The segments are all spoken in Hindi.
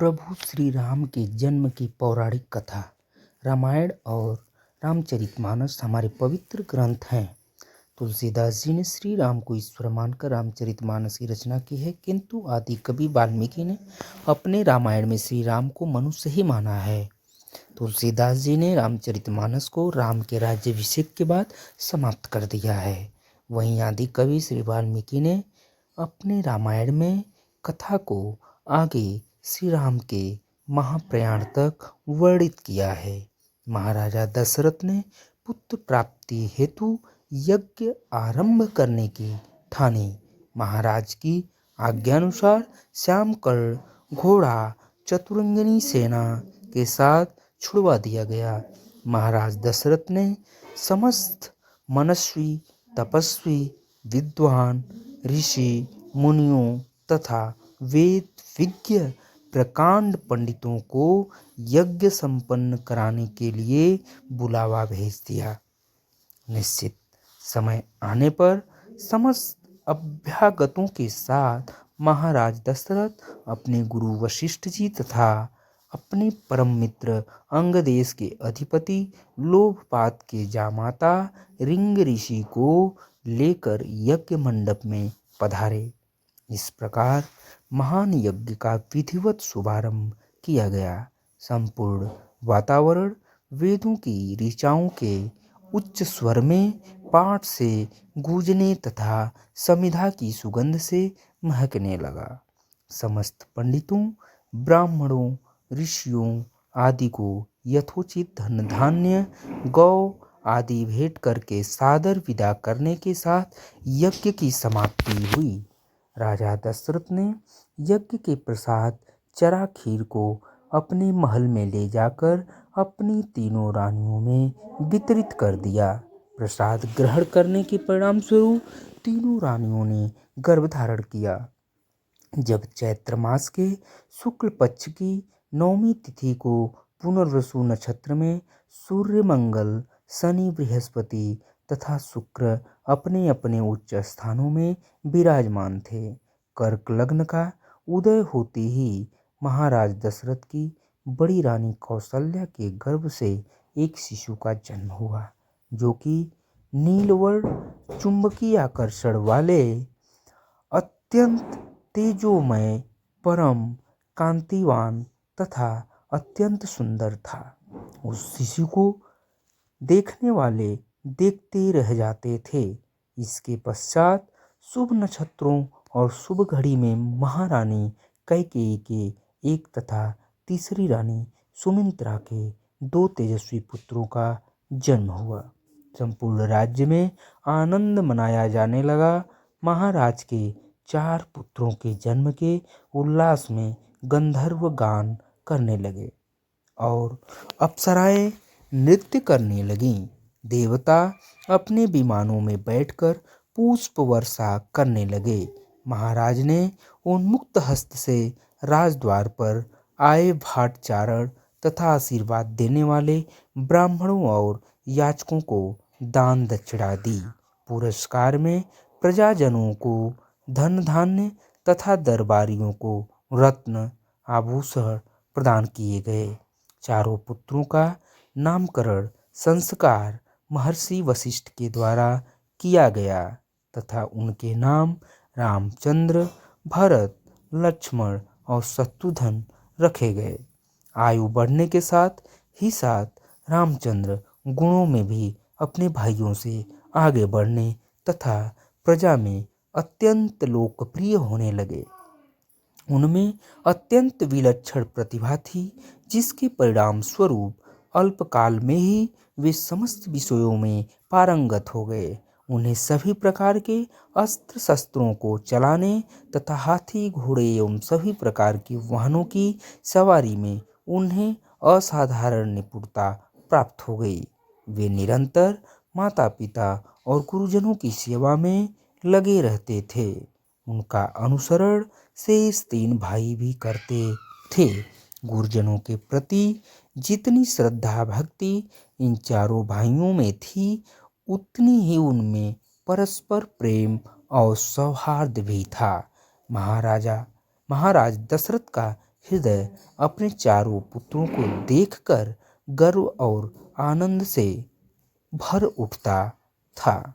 प्रभु श्री राम के जन्म की पौराणिक कथा। रामायण और रामचरितमानस हमारे पवित्र ग्रंथ हैं। तुलसीदास जी ने श्री राम को ईश्वर मानकर रामचरितमानस की रचना की है, किंतु आदि कवि वाल्मीकि ने अपने रामायण में श्री राम को मनुष्य ही माना है। तुलसीदास जी ने रामचरितमानस को राम के राज्याभिषेक के बाद समाप्त कर दिया है। वहीं आदि कवि श्री वाल्मीकि ने अपने रामायण में कथा को आगे श्री राम के महाप्रयाण तक वर्णित किया है। महाराजा दशरथ ने पुत्र प्राप्ति हेतु यज्ञ आरंभ करने की ठानी। महाराज की आज्ञानुसार श्यामकर्ण घोड़ा चतुरंगिनी सेना के साथ छुड़वा दिया गया। महाराज दशरथ ने समस्त मनस्वी, तपस्वी, विद्वान, ऋषि मुनियों तथा वेद विज्ञ प्रकांड पंडितों को यज्ञ संपन्न कराने के लिए बुलावा भेज दिया। निश्चित समय आने पर समस्त अभ्यागतों के साथ महाराज दशरथ अपने गुरु वशिष्ठ जी तथा अपने परम मित्र अंगदेश के अधिपति लोभपात के जामाता रिंग ऋषि को लेकर यज्ञ मंडप में पधारे। इस प्रकार महान यज्ञ का विधिवत शुभारंभ किया गया। संपूर्ण वातावरण वेदों की ऋचाओं के उच्च स्वर में पाठ से गूंजने तथा समिधा की सुगंध से महकने लगा। समस्त पंडितों, ब्राह्मणों, ऋषियों आदि को यथोचित धन धान्य, गौ आदि भेंट करके सादर विदा करने के साथ यज्ञ की समाप्ति हुई। राजा दशरथ ने यज्ञ के प्रसाद चरा खीर को अपने महल में ले जाकर अपनी तीनों रानियों में वितरित कर दिया। प्रसाद ग्रहण करने के परिणाम स्वरूप तीनों रानियों ने गर्भ धारण किया। जब चैत्र मास के शुक्ल पक्ष की 9वीं तिथि को पुनर्वसु नक्षत्र में सूर्य, मंगल, शनि, बृहस्पति तथा शुक्र अपने अपने उच्च स्थानों में विराजमान थे। कर्क लग्न का उदय होते ही महाराज दशरथ की बड़ी रानी कौशल्या के गर्भ से एक शिशु का जन्म हुआ, जो कि नीलवर्ण चुंबकीय आकर्षण वाले अत्यंत तेजोमय, परम कांतिवान तथा अत्यंत सुंदर था। उस शिशु को देखने वाले देखते रह जाते थे। इसके पश्चात शुभ नक्षत्रों और शुभ घड़ी में महारानी कैकेयी के एक तथा तीसरी रानी सुमित्रा के 2 तेजस्वी पुत्रों का जन्म हुआ। संपूर्ण राज्य में आनंद मनाया जाने लगा। महाराज के 4 पुत्रों के जन्म के उल्लास में गंधर्व गान करने लगे और अप्सराएं नृत्य करने लगीं। देवता अपने विमानों में बैठकर पुष्प वर्षा करने लगे। महाराज ने उन्मुक्त हस्त से राजद्वार पर आए भाटचारण तथा आशीर्वाद देने वाले ब्राह्मणों और याचकों को दान दक्षिणा दी। पुरस्कार में प्रजाजनों को धन धान्य तथा दरबारियों को रत्न आभूषण प्रदान किए गए। चारों पुत्रों का नामकरण संस्कार महर्षि वशिष्ठ के द्वारा किया गया तथा उनके नाम रामचंद्र, भरत, लक्ष्मण और शत्रुघ्न रखे गए। आयु बढ़ने के साथ ही साथ रामचंद्र गुणों में भी अपने भाइयों से आगे बढ़ने तथा प्रजा में अत्यंत लोकप्रिय होने लगे। उनमें अत्यंत विलक्षण प्रतिभा थी, जिसके परिणाम स्वरूप अल्पकाल में ही वे समस्त विषयों में पारंगत हो गए। उन्हें सभी प्रकार के अस्त्र शस्त्रों को चलाने तथा हाथी, घोड़े एवं सभी प्रकार के वाहनों की सवारी में उन्हें असाधारण निपुणता प्राप्त हो गई। वे निरंतर माता पिता और गुरुजनों की सेवा में लगे रहते थे। उनका अनुसरण शेष 3 भाई भी करते थे। गुरुजनों के प्रति जितनी श्रद्धा भक्ति इन चारों भाइयों में थी, उतनी ही उनमें परस्पर प्रेम और सौहार्द भी था। महाराज दशरथ का हृदय अपने चारों पुत्रों को देखकर गर्व और आनंद से भर उठता था।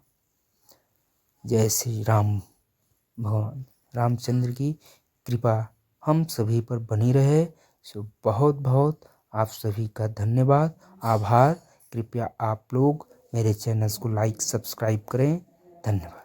जय श्री राम। भगवान रामचंद्र की कृपा हम सभी पर बनी रहे। सो बहुत बहुत आप सभी का धन्यवाद, आभार। कृपया आप लोग मेरे चैनल को लाइक सब्सक्राइब करें। धन्यवाद।